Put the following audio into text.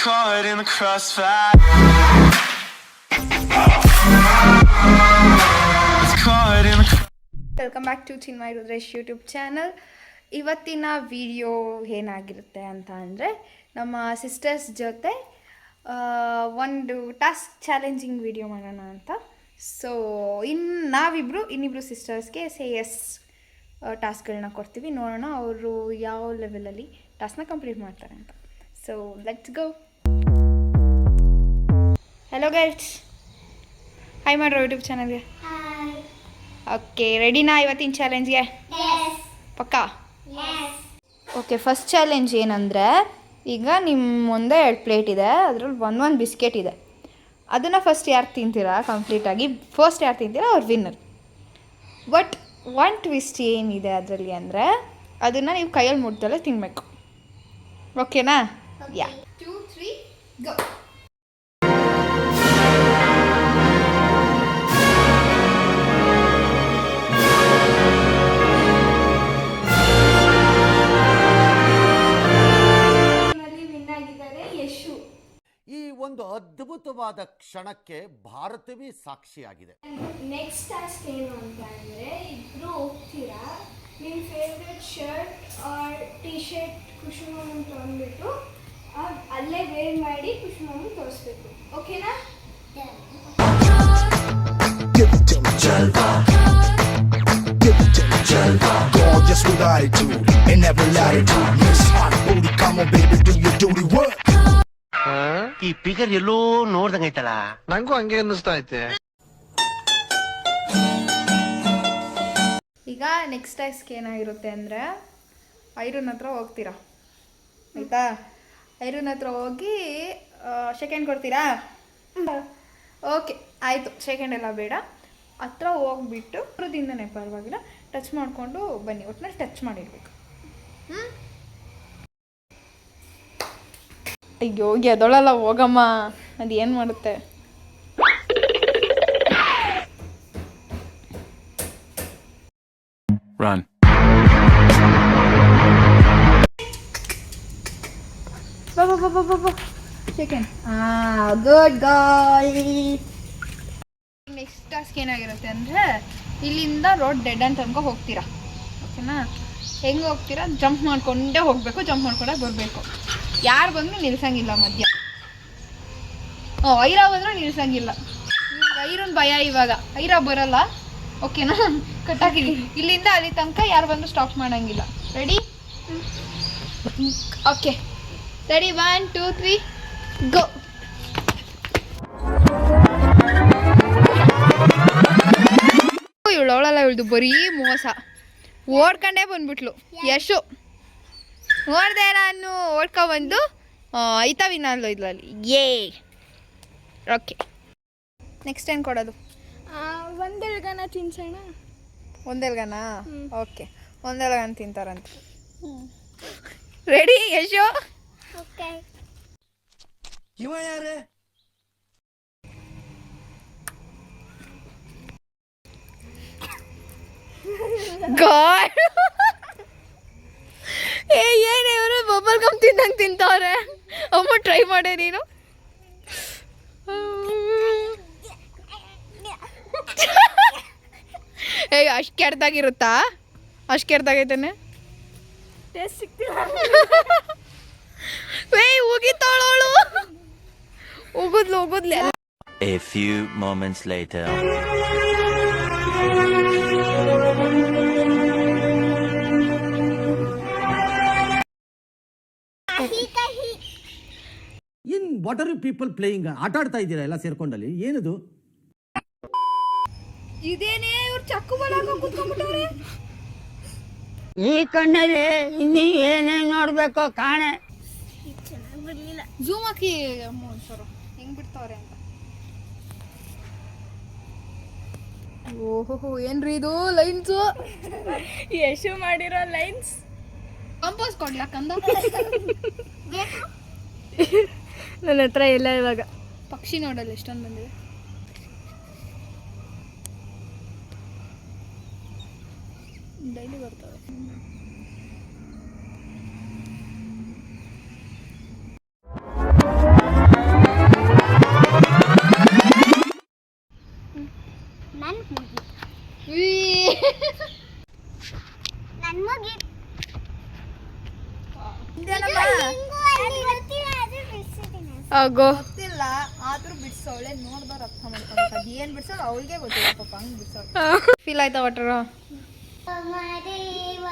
caught in the crossfire. Was caught in the welcome back to Chinmay Rudresh YouTube channel. ಇವತ್ತಿನ video ಏನಾಗಿರುತ್ತೆ ಅಂತ ಅಂದರೆ ನಮ್ಮ ಸಿಸ್ಟರ್ಸ್ ಜೊತೆ ಒಂದು ಟಾಸ್ಕ್ ಚಾಲೆಂಜಿಂಗ್ ವಿಡಿಯೋ ಮಾಡೋಣ ಅಂತ. ಸೊ ಇನ್ನಿಬ್ಬರು ಸಿಸ್ಟರ್ಸ್ಗೆ ಎಸ್ ಟಾಸ್ಕ್ಗಳನ್ನ ಕೊಡ್ತೀವಿ. ನೋಡೋಣ ಅವರು ಯಾವ ಲೆವೆಲಲ್ಲಿ ಟಾಸ್ಕ್ನ ಕಂಪ್ಲೀಟ್ ಮಾಡ್ತಾರೆ ಅಂತ. So let's go. Hello guys, hi ಮಾಡ್ರೋ ಯೂಟ್ಯೂಬ್ ಚಾನಲ್ಗೆ. ಓಕೆ, ರೆಡಿನಾ ಇವತ್ತಿನ ಚಾಲೆಂಜ್ಗೆ? ಪಕ್ಕಾ? ಓಕೆ, ಫಸ್ಟ್ ಚಾಲೆಂಜ್ ಏನಂದರೆ, ಈಗ ನಿಮ್ಮ ಮುಂದೆ 2 ಪ್ಲೇಟ್ ಇದೆ, ಅದರಲ್ಲಿ ಒಂದು ಬಿಸ್ಕೆಟ್ ಇದೆ. ಅದನ್ನು ಫಸ್ಟ್ ಯಾರು ತಿಂತೀರಾ ಕಂಪ್ಲೀಟಾಗಿ, ಫಸ್ಟ್ ಯಾರು ತಿಂತೀರಾ ಅವ್ರು ವಿನ್ನರ್. ಬಟ್ ಒನ್ ಟ್ವಿಸ್ಟ್ ಏನಿದೆ ಅದರಲ್ಲಿ ಅಂದರೆ, ಅದನ್ನು ನೀವು ಕೈಯಲ್ಲಿ ಮುಟ್ದಲ್ಲೇ ತಿನ್ನಬೇಕು. ಓಕೆನಾ? ಯಾ 2 3 ಗೋ. ಈ ಒಂದು ಅದ್ಭುತವಾದ ಕ್ಷಣಕ್ಕೆ ಭಾರತವೇ ಸಾಕ್ಷಿಯಾಗಿದೆ. ನೆಕ್ಸ್ಟ್ ಟಾಸ್ಕ್ ಏನು ಅಂತ ಅಂದರೆ, ಇಬ್ಬರು ಹೋಗ್ತೀರಾ, ನಿಮ್ಮ favourite shirt or T shirt ಕುಸುಮವನ್ನು ತೊಗೊಂಡ್ಬಿಟ್ಟು ಅಲ್ಲೇ ವೇರ್ ಮಾಡಿ ಕುಸುಮವನ್ನು ತೋರಿಸ್ಬೇಕು. ಓಕೆನಾ? Gorgeous with attitude in every latitude. Miss Hot Booty, come on baby, do your duty work. ಈ ಫಿಗರ್ ಎಲ್ಲೋ ನೋಡ್ದಂಗೈತಲ್ಲ, ನಂಗೂ ಹಂಗೆ ಅನ್ನಿಸ್ತಾ ಐತೆ. ಈಗ ನೆಕ್ಸ್ಟ್ ಟಾಸ್ಕ್ ಏನಾಗಿರುತ್ತೆ ಅಂದರೆ, ಐರನ್ ಹತ್ರ ಹೋಗ್ತೀರಾ, ಆಯಿತಾ? ಐರನ್ ಹತ್ರ ಹೋಗಿ ಸೆಕೆಂಡ್ ಕೊಡ್ತೀರಾ? ಓಕೆ ಆಯಿತು, ಸೆಕೆಂಡ್ ಎಲ್ಲ ಬೇಡ. ಹತ್ರ ಹೋಗ್ಬಿಟ್ಟು ಹತ್ರದಿಂದನೇ ಪರವಾಗಿಲ್ಲ, ಟಚ್ ಮಾಡಿಕೊಂಡು ಬನ್ನಿ, ಒಟ್ಟಿನಲ್ಲಿ ಟಚ್ ಮಾಡಿರ್ಬೇಕು. ಅಯ್ಯೋ ಎದೊಳಲ್ಲ ಹೋಗಮ್ಮ, ಅದು ಏನು ಮಾಡುತ್ತೆ? run. ಬಾ ಸೆಕೆಂಡ್. ಗುಡ್ ಗಾಯ್. ನೆಕ್ಸ್ಟ್ ಟಾಸ್ಕ್ ಏನಾಗಿರುತ್ತೆ ಅಂದರೆ, ಇಲ್ಲಿಂದ ರೋಡ್ ಡೆಡ್ ಅಂತ ತನಕ ಹೋಗ್ತೀರಾ. ಓಕೆನಾ? ಹೆಂಗೆ ಹೋಗ್ತೀರಾ? ಜಂಪ್ ಮಾಡ್ಕೊಂಡೇ ಹೋಗಬೇಕು, ಜಂಪ್ ಮಾಡ್ಕೊಂಡೇ ಬರಬೇಕು. ಯಾರು ಬಂದರೂ ನಿಲ್ಸಂಗಿಲ್ಲ ಮಧ್ಯ. ಐರಾ ಬಂದರೂ ನಿಲ್ಸಂಗಿಲ್ಲ. ಐರನ್ ಭಯ, ಇವಾಗ ಐರಾ ಬರಲ್ಲ. ಓಕೆನಾ? ಕಟ್ಟಾಕಿರಿ. ಇಲ್ಲಿಂದ ಅಲ್ಲಿ ತನಕ ಯಾರು ಬಂದರೂ ಸ್ಟಾಪ್ ಮಾಡೋಂಗಿಲ್ಲ. ರೆಡಿ? ಓಕೆ ರೆಡಿ, 1 2 3 ಗೋ. ಇವಳು ಬರೀ ಮೋಸ, ಓಡ್ಕೊಂಡೇ ಬಂದ್ಬಿಟ್ಲು. ಯಶು ನೋಡ್ದೆ, ನಾನು ಓಡ್ಕೊಬಂದು ಐತಾವಿನಲ್ಲೋ ಇದ್ರಲ್ಲಿ. ಏ ಓಕೆ, ನೆಕ್ಸ್ಟ್ ಏನು ಕೊಡೋದು? ಒಂದೆಲ್ಗನ ತಿನ್ಸೋಣ. ಒಂದೆಲ್ಗನ? ಓಕೆ, ಒಂದೆಲ್ಗನ ತಿಂತಾರಂತ. ರೆಡಿ ಯಶು? ಓಕೆ. ಇವ ಯಾರೇ? ಗಾಡ್, ಏನು ಇವರು ಬಬಲ್ ಗಮ್ ತಿಂದಂಗೆ ತಿಂತವ್ರೆ. ಅಮ್ಮ ಟ್ರೈ ಮಾಡೇ ನೀನು. ಅಷ್ಟು ಕೆಡ್ದಾಗಿರುತ್ತಾ? ಅಷ್ಟು ಕೆಡ್ದಾಗೈತೇನೆ? ಟೇಸ್ಟ್ ಸಿಗ್ತಿಲ್ಲ. ಉಗಿತಾಳವಳು, ಉಗುದ್ಲು. A few moments later. In what are you people playing? ಆಟ ಆಡ್ತಾ ಇದ್ದೀರಾ ಎಲ್ಲ ಸೇರ್ಕೊಂಡಲ್ಲಿ? ಏನದು? ಇದೇನೇ ಇವ್ರು ಚಕ್ಕು ಬಲಾಕ ಕೂತ್ಕೊಂಡ್ಬಿಟ್ಟವ್ರೆ. ಈ ಕಣ್ಣಲ್ಲಿ ಇನ್ನೀ ಏನೇನು ನೋಡ್ಬೇಕೋ ಕಾಣೆ. ಚೆನ್ನಾಗಿ ಬರಲಿಲ್ಲ. ಜೂಮ್ ಹಾಕಿ ಸರ್ ಹೆಂಗ್ ಬಿಡ್ತಾವ್ರೆ ಅಂತ. ಓಹೋ, ಏನ್ರಿ ಇದು ಲೈನ್ಸು? ಯಶು ಮಾಡಿರೋ ಲೈನ್ಸ್. ಕಂಪೋಸ್ ಕೊಡ್ಲಾ ಕಂದ? ನನ್ನ ಹತ್ರ ಇಲ್ಲ ಇವಾಗ. ಪಕ್ಷಿ ನೋಡಲ್ಲ ಎಷ್ಟೊಂದು ಬಂದಿದೆ. ಡೈಲಿ ಬರ್ತವೆ. ಗೋ ಗೊತ್ತಿಲ್ಲ ಆದ್ರೂ ಬಿಡ್ಸೋಳೆ ನೋಡ್ದವ್ರು ಅರ್ಥ ಮಾಡ್ಕೊಬೇಕು ಅದು ಏನ್ ಬಿಡ್ಸೋಳು ಅವಳಿಗೆ ಗೊತ್ತಿಲ್ಲ ಪಾಪ ಹಂಗ್ ಬಿಡ್ಸೋಳು ಫೀಲ್ ಆಯ್ತಾ ವಾಟರ್ ಮದೇವ